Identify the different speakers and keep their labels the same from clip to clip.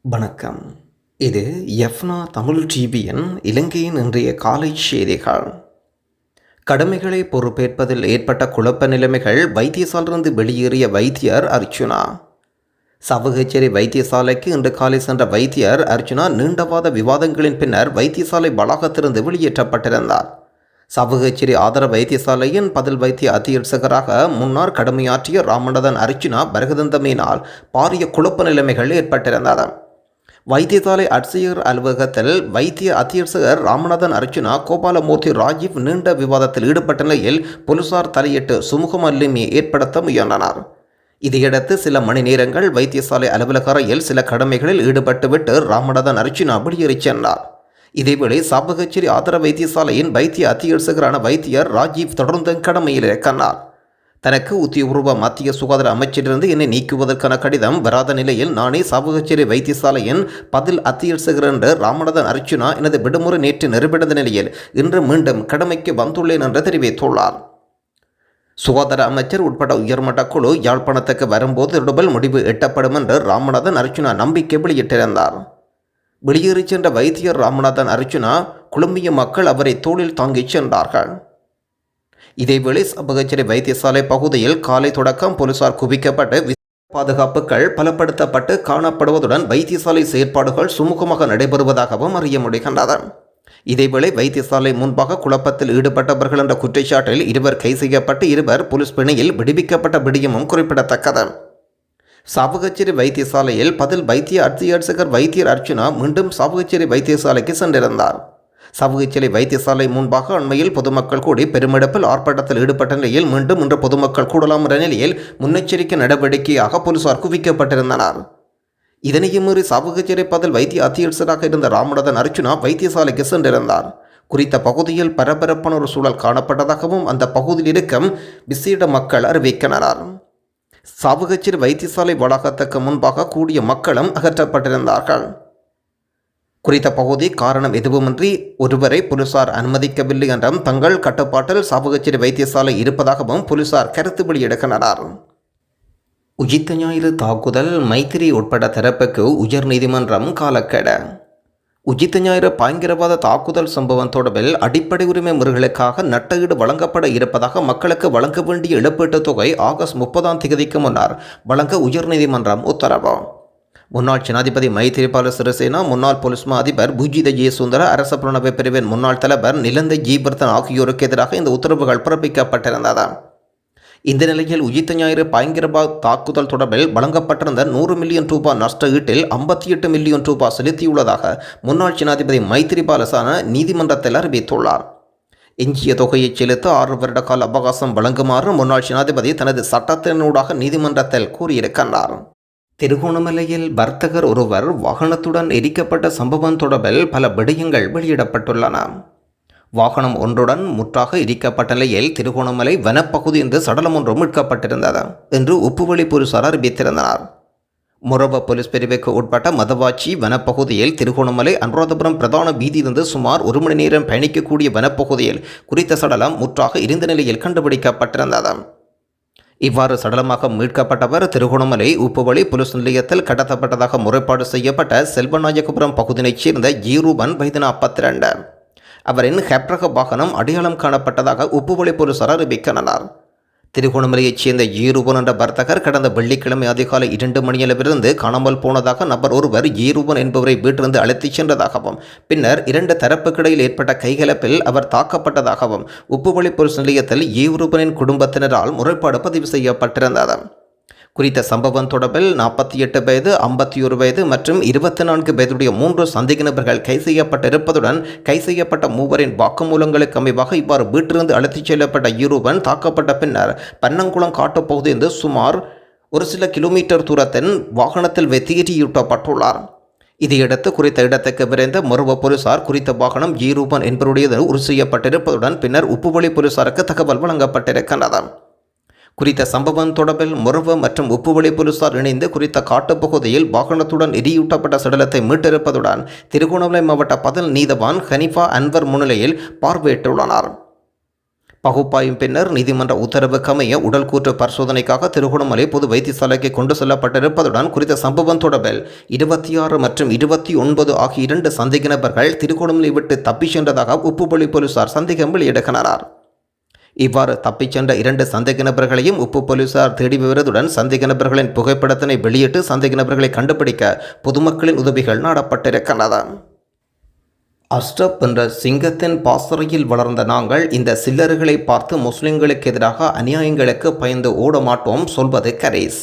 Speaker 1: வணக்கம். இது எஃப்னா தமிழ் டிவியின் இலங்கையின் இன்றைய காலை செய்திகள். கடமைகளை பொறுப்பேற்பதில் ஏற்பட்ட குழப்ப நிலைமைகள் வைத்தியசாலிலிருந்து வெளியேறிய வைத்தியர் அர்ச்சுனா. சவகச்சேரி வைத்தியசாலைக்கு இன்று காலை சென்ற வைத்தியர் அர்ச்சுனா நீண்டவாத விவாதங்களின் பின்னர் வைத்தியசாலை வளாகத்திலிருந்து வெளியேற்றப்பட்டிருந்தார். சவகச்சேரி ஆதார வைத்தியசாலையின் பதில் வைத்திய அத்தியட்சகராக முன்னர் கடமையாற்றிய ராமநாதன் அர்ச்சுனா பரகதந்தமையினால் பாரிய குழப்ப நிலைமைகள் ஏற்பட்டிருந்தது. வைத்தியசாலை ஆட்சியர் அலுவலகத்தில் வைத்திய அத்தியட்சகர் ராமநாதன் அர்ச்சுனா கோபாலமூர்த்தி ராஜீவ் நீண்ட விவாதத்தில் ஈடுபட்ட நிலையில் போலீசார் தலையிட்டு சுமூகமல்லிமையை ஏற்படுத்த முயன்றனர். இதையடுத்து சில மணி நேரங்கள் வைத்தியசாலை அலுவலக அறையில் சில கடமைகளில் ஈடுபட்டுவிட்டு ராமநாதன் அர்ச்சுனா வெளியேறிச் சென்றார். இதேவேளை சாவகச்சேரி ஆதார வைத்தியசாலையின் வைத்திய அத்தியட்சகரான வைத்தியர் ராஜீவ் தொடர்ந்து கடமையில் இருக்கிறார். தனக்கு உத்தியோகபூர்வ மத்திய சுகாதார அமைச்சரிலிருந்து என்னை நீக்குவதற்கான கடிதம் வராத நிலையில் நானே சாவகச்சேரி வைத்தியசாலையின் பதில் அத்தியட்சகர் என்று ராமநாதன் அர்ச்சுனா எனது விடுமுறை நேற்று நிறைவடைந்த நிலையில் இன்று மீண்டும் கடமைக்கு வந்துள்ளேன் என்று தெரிவித்துள்ளார். சுகாதார அமைச்சர் உட்பட உயர்மட்ட குழு யாழ்ப்பாணத்துக்கு வரும்போது தொடர்பில் முடிவு எட்டப்படும் என்று ராமநாதன் அர்ச்சுனா நம்பிக்கை வெளியிட்டிருந்தார். வெளியேறிச் சென்ற வைத்தியர் ராமநாதன் அர்ச்சுனா குழுமிய மக்கள் அவரை தோளில் தாங்கிச் சென்றார்கள். இதேவேளை சபகச்சேரி வைத்தியசாலை பகுதியில் காலை தொடக்கம் போலீசார் குவிக்கப்பட்டு பாதுகாப்புகள் பலப்படுத்தப்பட்டு காணப்படுவதுடன் வைத்தியசாலை செயற்பாடுகள் சுமூகமாக நடைபெறுவதாகவும் அறிய முடிகின்றது. இதேவேளை வைத்தியசாலை முன்பாக குழப்பத்தில் ஈடுபட்டவர்கள் என்ற குற்றச்சாட்டில் இருவர் கைது செய்யப்பட்டு இருவர் போலீஸ் பிணையில் விடுவிக்கப்பட்ட விடயமும் குறிப்பிடத்தக்கது. சாவகச்சேரி வைத்தியசாலையில் பதில் வைத்திய அத்தியட்சகர் வைத்தியர் அர்ச்சுனா மீண்டும் சாவகச்சேரி வைத்தியசாலைக்கு சென்றிருந்தார். சாவகச்சேரி வைத்தியசாலை முன்பாக அண்மையில் பொதுமக்கள் கூடி பெருமெடுப்பில் ஆர்ப்பாட்டத்தில் ஈடுபட்ட நிலையில் மீண்டும் இன்று பொதுமக்கள் கூடலாம் என்ற நிலையில் முன்னெச்சரிக்கை நடவடிக்கையாக போலீசார் குவிக்கப்பட்டிருந்தனர். இதனையும் மீறி சாவகச்சேரி பதில் வைத்திய அத்தியட்சகராக இருந்த ராமநாதன் அர்ச்சுனா வைத்தியசாலைக்கு சென்றிருந்தார். குறித்த பகுதியில் பரபரப்பான ஒரு சூழல் காணப்பட்டதாகவும் அந்த பகுதியில் இருக்கும் விசேட மக்கள் அறிவிக்கின்றனர். சாவகச்சேரி வைத்தியசாலை வளாகத்துக்கு முன்பாக கூடிய மக்களும் அகற்றப்பட்டிருந்தார்கள். குறித்த பகுதி காரணம் எதுவுமின்றி ஒருவரை போலீசார் அனுமதிக்கவில்லை என்றும் தங்கள் கட்டுப்பாட்டில் சாவகச்சேரி வைத்தியசாலை இருப்பதாகவும் போலீசார் கருத்து வெளியிடுகின்றனர். உயிர்த்த ஞாயிறு தாக்குதல் மைத்திரி உட்பட தரப்புக்கு உயர்நீதிமன்றம் காலக்கெடு. உயிர்த்த ஞாயிறு பயங்கரவாத தாக்குதல் சம்பவம் தொடர்பில் அடிப்படை உரிமை முறைகளுக்காக நட்டஈடு வழங்கப்பட இருப்பதாக மக்களுக்கு வழங்க வேண்டிய இழப்பீட்டுத் தொகை ஆகஸ்ட் 30 முன்னர் வழங்க உயர்நீதிமன்றம் உத்தரவு. முன்னாள் ஜனாதிபதி மைத்திரிபால சிறிசேனா, முன்னாள் போலீஸ் மா அதிபர் பூஜித ஜெயசுந்தர, அரச புலனாய்வு பிரிவின் முன்னாள் தலைவர் நிலந்தை ஜீபர்தன் ஆகியோருக்கு எதிராக இந்த உத்தரவுகள் பிறப்பிக்கப்பட்டிருந்தது. இந்த நிலையில் உயிர்த்த ஞாயிறு பயங்கரவாத தாக்குதல் தொடர்பில் வழங்கப்பட்டிருந்த 100 மில்லியன் ரூபாய் நஷ்ட ஈட்டில் 58 மில்லியன் ரூபாய் செலுத்தியுள்ளதாக முன்னாள் ஜனாதிபதி மைத்திரிபாலசான நீதிமன்றத்தில் அறிவித்துள்ளார். எஞ்சிய தொகையை செலுத்த 6 வருட கால அவகாசம் வழங்குமாறு முன்னாள் ஜனாதிபதி தனது சட்டத்தினூடாக நீதிமன்றத்தில் கூறியிருக்கிறார். திருகோணமலையில் வர்த்தகர் ஒருவர் வாகனத்துடன் எரிக்கப்பட்ட சம்பவம் தொடர்பில் பல விடயங்கள் வெளியிடப்பட்டுள்ளன. வாகனம் ஒன்றுடன் முற்றாக எரிக்கப்பட்ட நிலையில் திருகோணமலை வனப்பகுதி என்று சடலம் ஒன்று மீட்கப்பட்டிருந்தது என்று உப்புவெளி போலீசார் அறிவித்திருந்தனர். முரவ போலீஸ் பிரிவுக்கு உட்பட்ட மதவாச்சி வனப்பகுதியில் திருகோணமலை அனுராதபுரம் பிரதான வீதியிலிருந்து சுமார் 1 மணி நேரம் பயணிக்கக்கூடிய வனப்பகுதியில் குறித்த சடலம் முற்றாக எரிந்த நிலையில் கண்டுபிடிக்கப்பட்டிருந்தது. இவ்வாறு சடலமாக மீட்கப்பட்டவர் திருகோணமலை உப்புவெளி போலீஸ் நிலையத்தில் கடத்தப்பட்டதாக முறைப்பாடு செய்யப்பட்ட செல்வநாயகபுரம் பகுதியைச் சேர்ந்த ஜீரூபன் வயது 42. அவரின் ஹெப்ரக வாகனம் அடையாளம் காணப்பட்டதாக உப்புவெளி போலீசார் அறிவிக்கின்றனர். திருகோணமலையைச் சேர்ந்த ஜீரூபன் என்ற வர்த்தகர் கடந்த வெள்ளிக்கிழமை அதிகாலை 2 மணியளவிலிருந்து காணாமல் போனதாக நபர் ஒருவர் ஜீரூபன் என்பவரை வீட்டிலிருந்து அழைத்துச் சென்றதாகவும் பின்னர் 2 தரப்புக்கிடையில் ஏற்பட்ட கைகலப்பில் அவர் தாக்கப்பட்டதாகவும் உப்புவெளி போலீஸ் நிலையத்தில் ஜீரூபனின் குடும்பத்தினரால் முறைப்பாடு பதிவு செய்யப்பட்டிருந்தது. குறித்த சம்பவம் தொடர்பில் 48 வயது, 51 வயது மற்றும் 24 வயதுடைய 3 சந்தேக நபர்கள் கைது செய்யப்பட்டிருப்பதுடன் கைது செய்யப்பட்ட மூவரின் வாக்குமூலங்களுக்கு அமைவாக இவ்வாறு வீட்டிலிருந்து அழைத்துச் செல்லப்பட்ட ஈரூபன் தாக்கப்பட்ட பின்னர் பன்னங்குளம் காட்டுப்பகுதியிலிருந்து சுமார் ஒரு சில கிலோமீட்டர் தூரத்தின் வாகனத்தில் வெற்றியூட்டப்பட்டுள்ளார். இதையடுத்து குறித்த இடத்துக்கு விரைந்த மொரவ போலீசார் குறித்த வாகனம் ஈரூபன் என்பவருடையது உறுதி செய்யப்பட்டிருப்பதுடன் பின்னர் உப்புவெளி போலீசாருக்கு தகவல் வழங்கப்பட்டிருக்கின்றது. குறித்த சம்பவம் தொடர்பில் மொரவ மற்றும் உப்புவெளி போலீசார் இணைந்து குறித்த காட்டுப்பகுதியில் வாகனத்துடன் எரியூட்டப்பட்ட சடலத்தை மீட்டிருப்பதுடன் திருகோணமலை மாவட்ட பதில் நீதவான் ஹனிஃபா அன்வர் முன்னிலையில் பார்வையிட்டுள்ளனர். பகுப்பாயும் பின்னர் நீதிமன்ற உத்தரவுக்கமைய உடல் கூற்று பரிசோதனைக்காக திருகோணமலை பொது வைத்தியசாலைக்கு கொண்டு செல்லப்பட்டிருப்பதுடன் குறித்த சம்பவம் தொடர்பில் 26 மற்றும் 29 ஆகிய 2 சந்தேக நபர்கள் திருகோணமலை விட்டு தப்பிச் சென்றதாக உப்புப்பள்ளி போலீசார் சந்தேகம் வெளியிடுகின்றனர். இவ்வாறு தப்பிச் சென்ற 2 சந்தேக நபர்களையும் உப்பு போலீசார் தேடி வருவதுடன் சந்தேக நபர்களின் புகைப்படத்தினை வெளியிட்டு சந்தேக நபர்களை கண்டுபிடிக்க பொதுமக்களின் உதவிகள் நாடப்பட்டிருக்கின்றன. அஷ்ரப் என்ற சிங்கத்தின் பாசறையில் வளர்ந்த நாங்கள் இந்த சில்லர்களை பார்த்து முஸ்லிம்களுக்கு எதிராக அநியாயங்களுக்கு பயந்து ஓட மாட்டோம் சொல்வது கரீஸ்.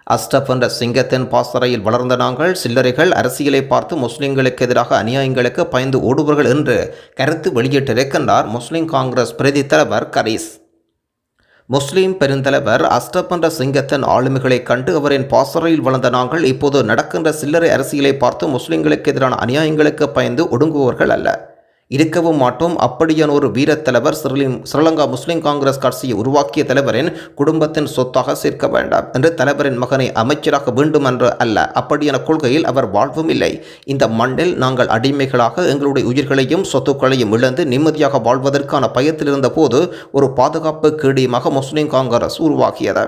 Speaker 1: அஷ்ரப் என்ற சிங்கத்தின் பாசறையில் வளர்ந்த நாங்கள் சில்லறைகள் அரசியலை பார்த்து முஸ்லிம்களுக்கு எதிராக அநியாயங்களுக்கு பயந்து ஓடுவர்கள் என்று கருத்து வெளியிட்டிருக்கின்றார் முஸ்லிம் காங்கிரஸ் பிரதி தலைவர் கரீஸ். முஸ்லிம் பெருந்தலைவர் அஷ்ரப் என்ற சிங்கத்தின் ஆளுமைகளை கண்டு அவரின் பாசறையில் வளர்ந்த நாங்கள் இப்போது நடக்கின்ற சில்லறை அரசியலை பார்த்து முஸ்லிம்களுக்கு எதிரான அநியாயங்களுக்கு பயந்து ஒடுங்குபவர்கள் அல்ல, இருக்கவும் மாட்டோம். அப்படியான ஒரு வீரத்தலைவர் ஸ்ரீலங்கா முஸ்லிம் காங்கிரஸ் கட்சியை உருவாக்கிய தலைவரின் குடும்பத்தின் சொத்தாக சேர்க்க வேண்டாம் என்று தலைவரின் மகனை அமைச்சராக வேண்டும் என்று அல்ல, அப்படியான கொள்கையில் அவர் வாழ்வும் இல்லை. இந்த மண்ணில் நாங்கள் அடிமைகளாக எங்களுடைய உயிர்களையும் சொத்துக்களையும் இழந்து நிம்மதியாக வாழ்வதற்கான பயத்தில் இருந்த போது ஒரு பாதுகாப்பு கேடயமாக முஸ்லிம் காங்கிரஸ் உருவாக்கியது.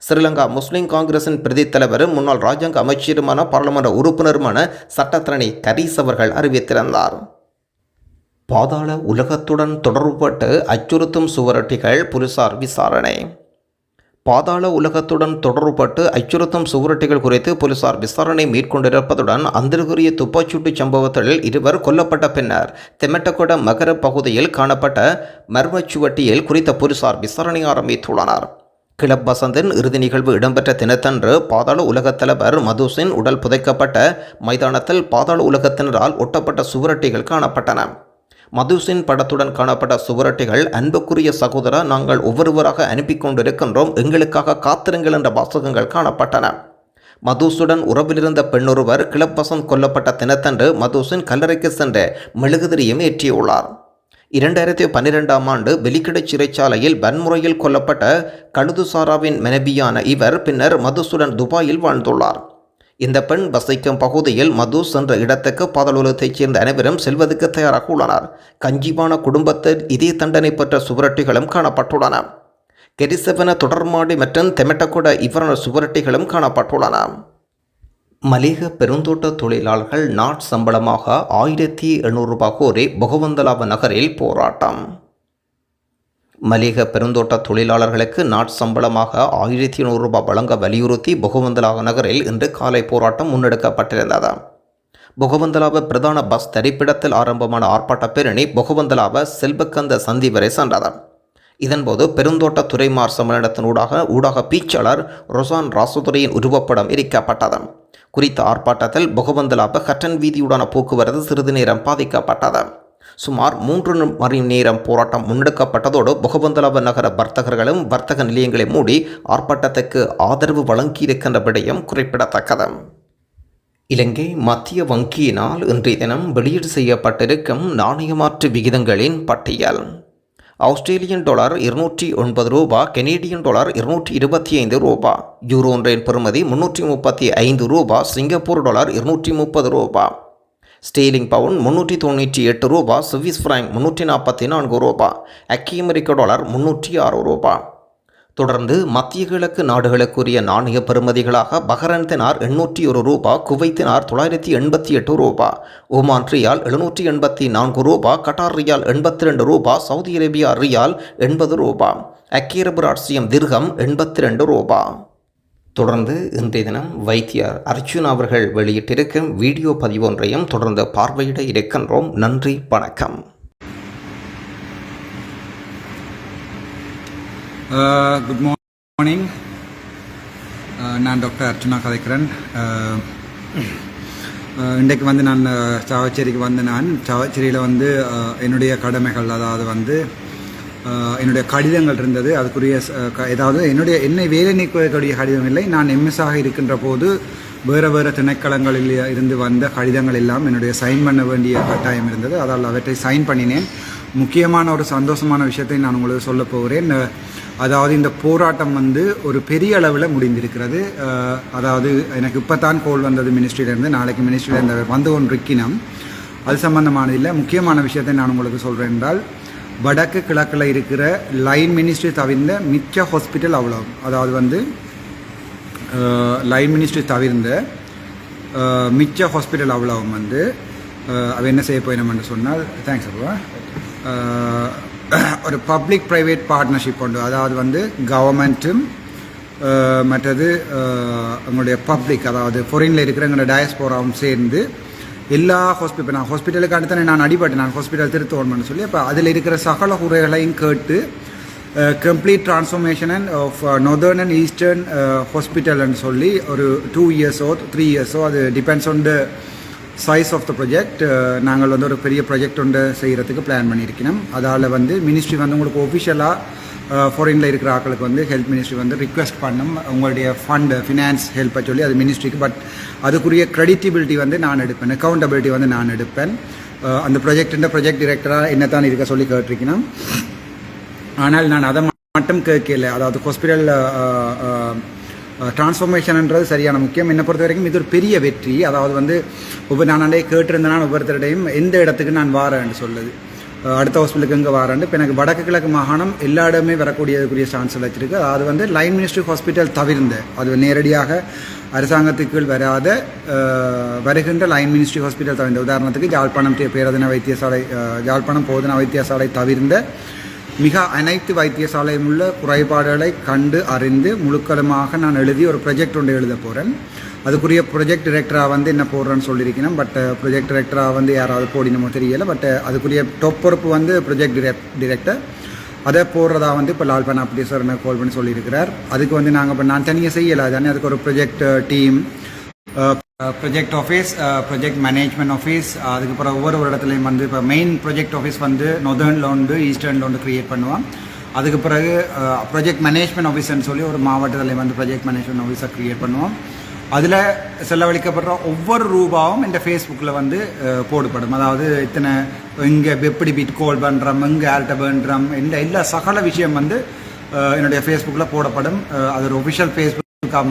Speaker 1: ஸ்ரீலங்கா முஸ்லிம் காங்கிரசின் பிரதி தலைவரும் முன்னாள் ராஜாங்க அமைச்சருமான பாராளுமன்ற உறுப்பினருமான சட்டத்தரணி கரீஸ் அவர்கள் அறிவித்திருந்தார். பாதாள உலகத்துடன் தொடர்புபட்டு அச்சுறுத்தும் சுவரொட்டிகள் போலீசார் விசாரணை. பாதாள உலகத்துடன் தொடர்புபட்டு அச்சுறுத்தும் சுவரொட்டிகள் குறித்து போலீசார் விசாரணை மேற்கொண்டிருப்பதுடன் அந்தர்குரிய துப்பாக்கிச்சூட்டு சம்பவத்தில் 2 கொல்லப்பட்ட பின்னர் தெமட்டகொட மகர பகுதியில் காணப்பட்ட மர்மச்சுவட்டியில் குறித்த போலீசார் விசாரணை ஆரம்பித்துள்ளனர். கிளப் வசந்தின் இறுதி நிகழ்வு இடம்பெற்ற தினத்தன்று பாதாள உலகத் தலைவர் மதுசின் உடல் புதைக்கப்பட்ட மைதானத்தில் பாதாள உலகத்தினரால் ஒட்டப்பட்ட சுவரொட்டிகள் காணப்பட்டன. மதுசின் படத்துடன் காணப்பட்ட சுவரொட்டிகள், அன்புக்குரிய சகோதரா, நாங்கள் ஒவ்வொருவராக அனுப்பி கொண்டிருக்கின்றோம், எங்களுக்காக காத்திருங்கள் என்ற வாசகங்கள் காணப்பட்டன. மதுசுடன் உறவிலிருந்த பெண்ணொருவர் கிளப் வசந்த் கொல்லப்பட்ட தினத்தன்று மதுசின் கல்லறைக்கு சென்று மெழுகுதிரியும் ஏற்றியுள்ளார். 2012ஆம் ஆண்டு வெலிக்கடை சிறைச்சாலையில் வன்முறையில் கொல்லப்பட்ட கழுதுசாராவின் மனைவியான இவர் பின்னர் மதுசுடன் துபாயில் வாழ்ந்துள்ளார். இந்த பெண் வசிக்கும் பகுதியில் மது சென்ற இடத்துக்கு பாதாளத்தைச் சேர்ந்த அனைவரும் செல்வதற்கு தயாராக உள்ளனர். கஞ்சிவான குடும்பத்தில் இதே தண்டனை பெற்ற சுவரொட்டிகளும் காணப்பட்டுள்ளன. கெரிசவன, தொடர்மாடி மற்றும் தெமட்டகொட இவ்வாறான சுவரொட்டிகளும் காணப்பட்டுள்ளன. மலேக பெருந்தோட்ட தொழிலாளர்கள் நாட்சம்பளமாக 1700 ரூபாய் கோரி பொகவந்தலாவ நகரில் போராட்டம். மலேக பெருந்தோட்ட தொழிலாளர்களுக்கு நாட்சம்பளமாக 1700 ரூபாய் வழங்க வலியுறுத்தி பொகவந்தலாவ நகரில் இன்று காலை போராட்டம் முன்னெடுக்கப்பட்டிருந்தது. பொகவந்தலாவ பிரதான பஸ் தரிப்பிடத்தில் ஆரம்பமான ஆர்ப்பாட்ட பேரணி பொகவந்தலாவ செல்வக்கந்த சந்தி வரை சென்றது. இதன்போது பெருந்தோட்ட துறைமார் சம்மேளனத்தினூடாக ஊடக பேச்சாளர் ரொசான் ராசுதுரையின் உருவப்படம் எரிக்கப்பட்டது. குறித்த ஆர்ப்பாட்டத்தில் பொகவந்தலாவ கட்டன் வீதியுடான போக்குவரத்து சிறிது நேரம் பாதிக்கப்பட்டது. சுமார் 3 மணி நேரம் போராட்டம் முன்னெடுக்கப்பட்டதோடு பொகவந்தலாவ நகர வர்த்தகர்களும் வர்த்தக நிலையங்களை மூடி ஆர்ப்பாட்டத்துக்கு ஆதரவு வழங்கியிருக்கின்ற விடயம் குறிப்பிடத்தக்கது. இலங்கை மத்திய வங்கியினால் இன்றைய தினம் வெளியீடு செய்யப்பட்டிருக்கும் நாணயமாற்று விகிதங்களின் பட்டியல். ஆஸ்திரேலியன் டாலர் 209 ரூபாய், கெனடியன் டாலர் 225 ரூபாய், யூரோ ஒன்றின் பெறுமதி 335 ரூபாய், சிங்கப்பூர் டாலர் 230 ரூபாய், ஸ்டேலிங் பவுண்ட் 398 ரூபாய், சுவிஸ் பிராங்க் 344 ரூபாய், ஐக்கிய அமெரிக்க டாலர் 306 ரூபாய். தொடர்ந்து மத்திய கிழக்கு நாடுகளுக்குரிய நாணய பெறுமதிகளாக பஹ்ரைன் தினார் 801 ரூபாய், குவைத் தினார் 988 ரூபாய், ஓமான் ரியால் 784 ரூபாய், கட்டார் ரியால் 82 ரூபாய், சவுதி அரேபியா ரியால் 80 ரூபாய், ஐக்கிய அரபு ராச்சியம் திர்ஹம் 82 ரூபாய். தொடர்ந்து இன்றைய தினம் வைத்தியர் அர்ஜுன் அவர்கள் வெளியிட்டிருக்கும் வீடியோ பதிவொன்றையும் தொடர்ந்து பார்வையிட இருக்கின்றோம். நன்றி, வணக்கம்.
Speaker 2: Good morning. நான் டாக்டர் அர்ச்சுனா கதைக்கிறேன். இன்றைக்கு நான் சாவச்சேரிக்கு நான் சாவச்சேரியில் என்னுடைய கடமைகள், அதாவது என்னுடைய கடிதங்கள் இருந்தது. அதுக்குரிய ஏதாவது என்னை வேலை நீக்கக்கூடிய கடிதம் இல்லை. நான் எம்எஸ்ஸாக இருக்கின்ற போது வேறு திணைக்களங்களில் இருந்து வந்த கடிதங்கள் எல்லாம் என்னுடைய சைன் பண்ண வேண்டிய கட்டாயம் இருந்தது. அதால் அவற்றை சைன் பண்ணினேன். முக்கியமான ஒரு சந்தோஷமான விஷயத்தை நான் உங்களுக்கு சொல்ல போகிறேன். அதாவது இந்த போராட்டம் ஒரு பெரிய அளவில் முடிந்திருக்கிறது. அதாவது எனக்கு இப்போ தான் கோல் வந்தது மினிஸ்ட்ரியிலேருந்து. நாளைக்கு மினிஸ்ட்ரியிலேருந்து வந்து கொண்டிருக்கணும். அது சம்பந்தமானது இல்லை. முக்கியமான விஷயத்தை நான் உங்களுக்கு சொல்கிறேன் என்றால், வடக்கு கிழக்கில் இருக்கிற லைன் மினிஸ்ட்ரி தவிர்ந்த மிச்ச ஹாஸ்பிட்டல் அவ்வளோ, அதாவது வந்து லைன் மினிஸ்ட்ரி தவிர்ந்த மிச்ச ஹாஸ்பிட்டல் அவ்வளவும் வந்து அவ என்ன செய்ய போயினோம்னு சொன்னால், தேங்க்ஸ் அப்பா, ஒரு பப்ளிக் ப்ரைவேட் பார்ட்னர்ஷிப் உண்டு. அதாவது வந்து கவர்மெண்ட்டும் மற்றது எங்களுடைய பப்ளிக், அதாவது ஃபாரினில் இருக்கிற எங்களோட டயஸ்போராவும் சேர்ந்து எல்லா ஹாஸ்பிட்டல், நான் ஹாஸ்பிட்டலுக்கு அடுத்தானே நான் அடிபட்டேன், நான் ஹாஸ்பிட்டல் திருத்தோணும்னு சொல்லி, அப்போ அதில் இருக்கிற சகல குறைகளையும் கேட்டு complete transformation of northern and eastern ஹாஸ்பிட்டல்னு சொல்லி ஒரு 2 இயர்ஸோ 3 இயர்ஸோ, அது depends on the size of the project. நாங்கள் வந்து ஒரு பெரிய ப்ரொஜெக்ட் ஒன்று செய்கிறதுக்கு பிளான் பண்ணியிருக்கணும். அதால் வந்து மினிஸ்ட்ரி வந்து உங்களுக்கு ஒஃபிஷியலாக ஃபாரினில் இருக்கிற ஆட்களுக்கு வந்து ஹெல்த் மினிஸ்ட்ரி வந்து ரிக்வெஸ்ட் பண்ணும் உங்களுடைய ஃபண்டு ஃபினான்ஸ் ஹெல்ப்பை சொல்லி, அது மினிஸ்ட்ரிக்கு. பட் அதுக்குரிய கிரெடிட்டிபிலிட்டி வந்து நான் எடுப்பேன், அக்கௌண்டபிலிட்டி வந்து நான் எடுப்பேன். அந்த ப்ரொஜெக்ட் டிரெக்டராக என்ன தான் இருக்க சொல்லி கேட்டிருக்கணும். ஆனால் நான் அதை மட்டும் கேட்கல, அதாவது ஹாஸ்பிட்டல் டிரான்ஸ்ஃபர்மேஷன்ன்றது சரியான முக்கியம். என்னை பொறுத்த வரைக்கும் இது ஒரு பெரிய வெற்றி. அதாவது வந்து நான் கேட்டிருந்தேன் ஒவ்வொருத்தருடையும் எந்த இடத்துக்கு நான் வாரேன்னு சொல்லுது, அடுத்த ஹாஸ்பிட்டலுக்கு எங்கே வாரேன்னு. இப்போ எனக்கு வடக்கு கிழக்கு மாகாணம் எல்லா இடமே வரக்கூடியதுக்குரிய சான்ஸ் வச்சிருக்கு. அது வந்து லைன் மினிஸ்ட்ரி ஹாஸ்பிட்டல் தவிர்ந்த, அது நேரடியாக அரசாங்கத்துக்கு வராத வருகின்ற லைன் மினிஸ்ட்ரி ஹாஸ்பிட்டல் தவிர்ந்த, உதாரணத்துக்கு யாழ்ப்பாணம் பேரதன வைத்தியசாலை, யாழ்ப்பாணம் போதனா வைத்தியசாலை தவிர்ந்த மிக அனைத்து வைத்தியசாலையும் உள்ள குறைபாடுகளை கண்டு அறிந்து முழுக்களுமாக நான் எழுதி ஒரு ப்ரொஜெக்ட் ஒன்று எழுத போகிறேன். அதுக்குரிய ப்ரொஜெக்ட் டிரெக்டராக வந்து என்ன போடுறேன்னு சொல்லியிருக்கணும். பட் ப்ரொஜெக்ட் டிரெக்டராக வந்து யாராவது போடினமோ தெரியலை. பட் அதுக்குரிய டொப் பொறுப்பு வந்து ப்ரொஜெக்ட் டிரெக்டர். அதை போடுறதா வந்து இப்போ லால்பான் அப்படி சார் என்ன கால் பண்ணி சொல்லியிருக்கிறார். அதுக்கு வந்து நாங்கள் இப்போ நான் தனியாக செய்யலை தானே, அதுக்கு ஒரு project team, project office, project management office, அதுக்கப்புறம் ஒவ்வொரு இடத்துலையும் வந்து இப்போ மெயின் ப்ரொஜெக்ட் ஆஃபீஸ் வந்து நார்தர்னில் உண்டு, ஈஸ்டர்னில் உண்டு க்ரியேட் பண்ணுவோம். அதுக்கு பிறகு ப்ரொஜெக்ட் மேனேஜ்மெண்ட் ஆஃபீஸ்ன்னு சொல்லி ஒரு மாவட்டத்தில் வந்து ப்ரொஜெக்ட் மேனேஜ்மெண்ட் ஆஃபீஸை க்ரியேட் பண்ணுவோம். அதில் செலவழிக்கப்படுற ஒவ்வொரு ரூபாவும் இந்த ஃபேஸ்புக்கில் வந்து போடப்படும். அதாவது இத்தனை இங்கே எப்படி பிட் கோல் பண்ணுறோம், இங்கே ஆல்ட்ட பண்ணுறோம், எல்லா சகல விஷயம் வந்து என்னுடைய ஃபேஸ்புக்கில் போடப்படும். அது ஒரு ஒஃபிஷியல் ஃபேஸ்புக்காக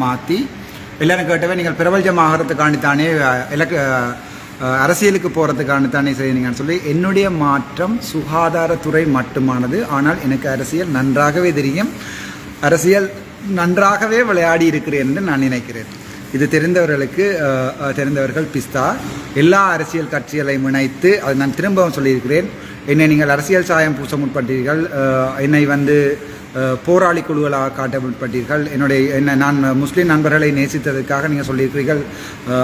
Speaker 2: மாற்றி எல்லாரும் கேட்டவே நீங்கள் பிரபலமாகறதுக்காண்டித்தானே அரசியலுக்கு போகிறதுக்காண்டித்தானே செய்யுங்கன்னு சொல்லி, என்னுடைய மாற்றம் சுகாதாரத்துறை மட்டுமானது. ஆனால் எனக்கு அரசியல் நன்றாகவே தெரியும், அரசியல் நன்றாகவே விளையாடி இருக்கிறேன் என்று நான் நினைக்கிறேன். இது தெரிந்தவர்கள் பிஸ்தா. எல்லா அரசியல் கட்சிகளையும் இணைத்து, அது நான் திரும்பவும் சொல்லியிருக்கிறேன், என்னை நீங்கள் அரசியல் சாயம் பூச முற்பட்டீர்கள், என்னை வந்து போராளி குழுக்களாக காட்ட முற்பட்டீர்கள், நான் முஸ்லீம் நண்பர்களை நேசித்ததற்காக நீங்கள் சொல்லியிருக்கிறீர்கள்,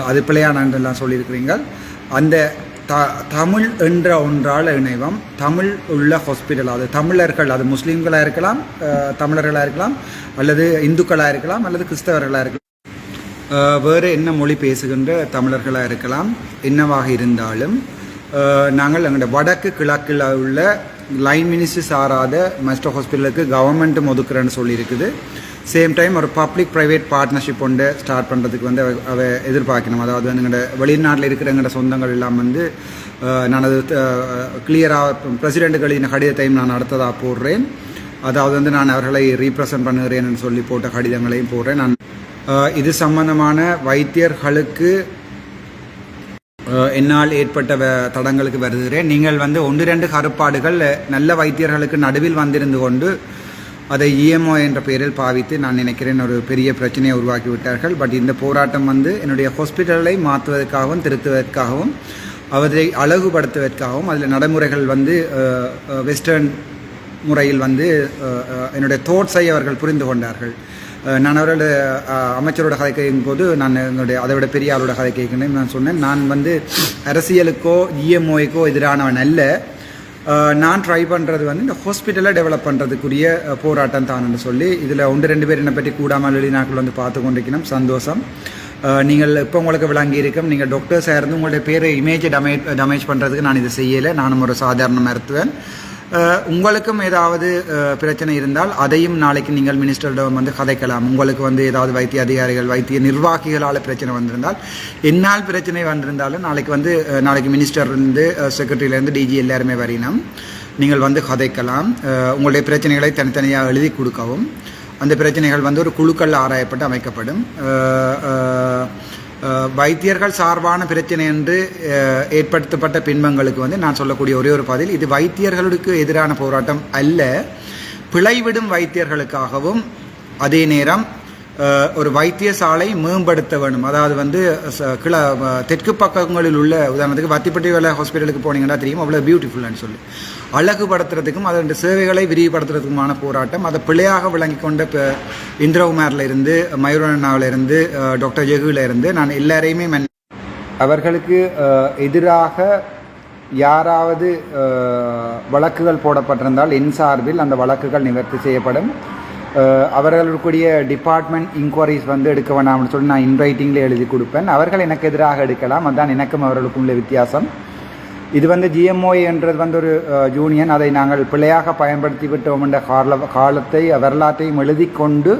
Speaker 2: அது பிள்ளையானெல்லாம் சொல்லியிருக்கிறீர்கள். அந்த தமிழ் என்ற ஒன்றால் இணைவம், தமிழ் உள்ள ஹாஸ்பிட்டல், அது தமிழர்கள், அது முஸ்லீம்களாக இருக்கலாம், தமிழர்களாக இருக்கலாம், அல்லது இந்துக்களாக இருக்கலாம், அல்லது கிறிஸ்தவர்களாக இருக்கலாம், வேறு என்ன மொழி பேசுகின்ற தமிழர்களாக இருக்கலாம், என்னவாக இருந்தாலும் நாங்கள் எங்களுடைய வடக்கு கிழக்கில் உள்ள லைன் மினிஸ்ட்ரி சாராத மஸ்டர் ஹாஸ்பிட்டலுக்கு கவர்மெண்ட்டும் ஒதுக்குறேன்னு சொல்லியிருக்குது. சேம் டைம் ஒரு பப்ளிக் ப்ரைவேட் பார்ட்னர்ஷிப் ஒன்று ஸ்டார்ட் பண்ணுறதுக்கு வந்து அவ எதிர்பார்க்கணும். அதாவது வந்து எங்களோட வெளிநாட்டில் இருக்கிற எங்களோட சொந்தங்கள் எல்லாம் வந்து நான் அது கிளியராக பிரசிடெண்ட்டுகளின் கடிதத்தையும் நான் அடுத்ததாக போடுறேன். அதாவது வந்து நான் அவர்களை ரீப்ரசன்ட் பண்ணுகிறேன்னு சொல்லி போட்ட கடிதங்களையும் போடுறேன். நான் இது சம்பந்தமான வைத்தியர்களுக்கு என்னால் ஏற்பட்ட தடங்களுக்கு வருகிறேன். நீங்கள் வந்து 1-2 கருப்பாடுகள் நல்ல வைத்தியர்களுக்கு நடுவில் வந்திருந்து கொண்டு அதை இஎம்ஓ என்ற பெயரில் பாவித்து நான் நினைக்கிறேன் ஒரு பெரிய பிரச்சனையை உருவாக்கி விட்டார்கள். பட் இந்த போராட்டம் வந்து என்னுடைய ஹாஸ்பிட்டலை மாற்றுவதற்காகவும் திருத்துவதற்காகவும் அவற்றை அழகுபடுத்துவதற்காகவும் அதில் நடைமுறைகள் வந்து வெஸ்டர்ன் முறையில் வந்து என்னுடைய தோட்ஸை அவர்கள் புரிந்து கொண்டார்கள். நான் அவரோட அமைச்சரோட கதை கேட்கும் போது நான் என்னுடைய அதை விட பெரிய அவரோட கதை கேட்கணும். நான் சொன்னேன், நான் வந்து அரசியலுக்கோ இஎம்ஓய்க்கோ எதிரானவன் அல்ல, நான் ட்ரை பண்ணுறது வந்து இந்த ஹாஸ்பிட்டலை டெவலப் பண்ணுறதுக்குரிய போராட்டம் தான்னு சொல்லி, இதில் 1-2 பேர் என்னை பற்றி கூடாமல் வெளிநாட்டில் வந்து பார்த்து கொண்டிருக்கணும். சந்தோஷம். நீங்கள் இப்போ உங்களுக்கு விளங்கி இருக்கும், நீங்கள் டாக்டர்ஸாக இருந்து உங்களுடைய பேரை இமேஜை டேமேஜ் பண்ணுறதுக்கு நான் இதை செய்யலை. நானும் ஒரு சாதாரண மருத்துவன். உங்களுக்கும் ஏதாவது பிரச்சனை இருந்தால் அதையும் நாளைக்கு நீங்கள் மினிஸ்டரிடம் வந்து கதைக்கலாம். உங்களுக்கு வந்து ஏதாவது வைத்திய அதிகாரிகள் வைத்திய நிர்வாகிகளால் பிரச்சனை வந்திருந்தால், என்னால் பிரச்சனை வந்திருந்தாலும் நாளைக்கு மினிஸ்டர்லேருந்து செக்ரட்டரியிலேருந்து டிஜி எல்லாருமே வரையினோம், நீங்கள் வந்து கதைக்கலாம். உங்களுடைய பிரச்சனைகளை தனித்தனியாக எழுதி கொடுக்கவும், அந்த பிரச்சனைகள் வந்து ஒரு குழுக்கள் ஆராயப்பட்டு அமைக்கப்படும். வைத்தியர்கள் சார்பான பிரச்சனை என்று ஏற்படுத்தப்பட்ட பின்பங்களுக்கு வந்து நான் சொல்லக்கூடிய ஒரே ஒரு பதில், இது வைத்தியர்களுக்கு எதிரான போராட்டம் அல்ல, பிழைவிடும் வைத்தியர்களுக்காகவும் அதே நேரம் ஒரு வைத்தியசாலை மேம்படுத்த வேண்டும். அதாவது வந்து தெற்கு பக்கங்களில் உள்ள உதாரணத்துக்கு வத்திப்பட்டி வேலை ஹாஸ்பிட்டலுக்கு போனீங்கன்னா தெரியும் அவ்வளோ பியூட்டிஃபுல்லான்னு சொல்லி அழகுபடுத்துறதுக்கும் அதோட சேவைகளை விரிவுபடுத்துறதுக்குமான போராட்டம். அதை பிள்ளையாக விளங்கி கொண்ட இந்திரகுமாரில் இருந்து மயூரனாவில் இருந்து டாக்டர் ஜெகுவில் இருந்து நான் எல்லாரையுமே அவர்களுக்கு எதிராக யாராவது வழக்குகள் போடப்பட்டிருந்தால் என் சார்பில் அந்த வழக்குகள் நிவர்த்தி செய்யப்படும். அவர்களுக்குரிய டிபார்ட்மெண்ட் இன்கொயரிஸ் வந்து எடுக்க வேணாம்னு சொல்லி நான் இன்ரைட்டிங்கில் எழுதி கொடுப்பேன். அவர்கள் எனக்கு எதிராக எடுக்கலாம், அதுதான் எனக்கும் அவர்களுக்கும் உள்ள வித்தியாசம். இது வந்து GMOA என்றது வந்து ஒரு யூனியன், அதை நாங்கள் பிழையாக பயன்படுத்தி விட்டோம் என்ற காலத்தை வரலாற்றையும் எழுதி கொண்டு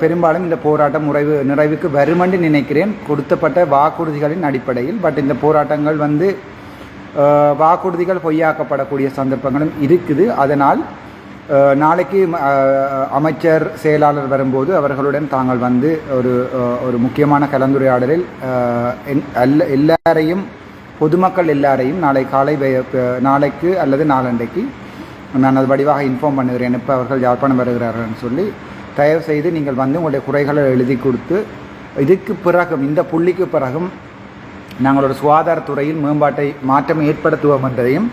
Speaker 2: பெரும்பாலும் இந்த போராட்டம் நிறைவுக்கு வருமென்று நினைக்கிறேன், கொடுத்தப்பட்ட வாக்குறுதிகளின் அடிப்படையில். பட் இந்த போராட்டங்கள் வந்து வாக்குறுதிகள் பொய்யாக்கப்படக்கூடிய சந்தர்ப்பங்களும் இருக்குது. அதனால் நாளைக்கு அமைச்சர் செயலாளர் வரும்போது அவர்களுடன் தாங்கள் வந்து ஒரு முக்கியமான கலந்துரையாடலில் எல்லாரையும் பொதுமக்கள் எல்லாரையும் நாளைக்கு அல்லது நாளண்டைக்கு நான் அது வடிவாக இன்ஃபார்ம் பண்ணுகிறேன் இப்போ அவர்கள் யாழ்ப்பாணம் வருகிறார்கள்னு சொல்லி. தயவு செய்து நீங்கள் வந்து உங்களுடைய குறைகளை எழுதி கொடுத்து இதுக்கு பிறகும் இந்த புள்ளிக்கு பிறகும் நாங்களோட சுகாதாரத்துறையில் மாற்றம் ஏற்படுத்துவோம் என்றதையும்,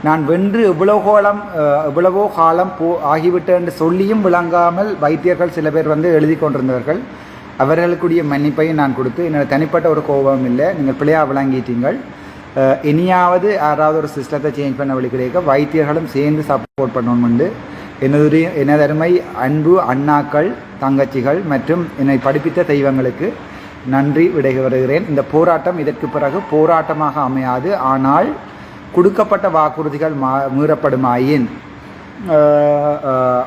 Speaker 2: நான் வென்று எவ்வளவோ காலம் ஆகிவிட்டேன் என்று சொல்லியும் விளங்காமல் வைத்தியர்கள் சில பேர் வந்து எழுதி கொண்டிருந்தவர்கள், அவர்களுக்குரிய மன்னிப்பையும் நான் கொடுத்து, என்னோட தனிப்பட்ட ஒரு கோபம் இல்லை, நீங்கள் பிள்ளையாக விளங்கிட்டீங்கள், இனியாவது யாராவது ஒரு சிஸ்டத்தை சேஞ்ச் பண்ண வழி கிடைக்க வைத்தியர்களும் சேர்ந்து சப்போர்ட் பண்ணணும்னு எனது அருமை அன்பு அண்ணாக்கள் தங்கச்சிகள் மற்றும் என்னை படிப்பித்த தெய்வங்களுக்கு நன்றி வருகிறேன். இந்த போராட்டம் இதற்கு பிறகு போராட்டமாக அமையாது, ஆனால் கொடுக்கப்பட்ட வாக்குறுதிகள் மீறப்படுமாயின்,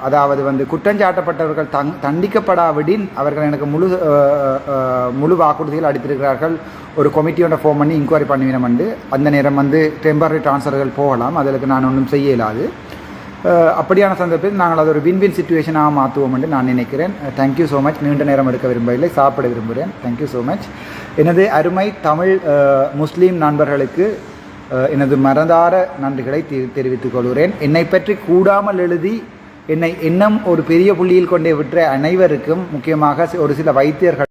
Speaker 2: அதாவது வந்து குற்றஞ்சாட்டப்பட்டவர்கள் தண்டிக்கப்படாவிடின் அவர்கள் எனக்கு முழு வாக்குறுதிகள் அளித்திருக்கிறார்கள், ஒரு கமிட்டியோட ஃபார்ம் பண்ணி இன்கொயரி பண்ணுவினோம் வந்து அந்த நேரம் வந்து டெம்பரரி ட்ரான்ஸ்ஃபர்கள் போகலாம், அதற்கு நான் ஒன்றும் செய்ய இயலாது. அப்படியான சந்தர்ப்பத்தில் நாங்கள் அது ஒரு வின்வின் சிச்சுவேஷனாக மாற்றுவோம் என்று நான் நினைக்கிறேன். Thank you so much. நீண்ட நேரம் எடுக்க விரும்பவில்லை, சாப்பிட விரும்புகிறேன். Thank you so much. எனது அருமை தமிழ் முஸ்லீம் நண்பர்களுக்கு எனது மனதார நன்றிகளை தெரிவித்துக் கொள்கிறேன். என்னை பற்றி கூடாமல் எழுதி என்னை இன்னும் ஒரு பெரிய புள்ளியில் கொண்டே விட்ட அனைவருக்கும், முக்கியமாக ஒரு சில வைத்தியர்கள்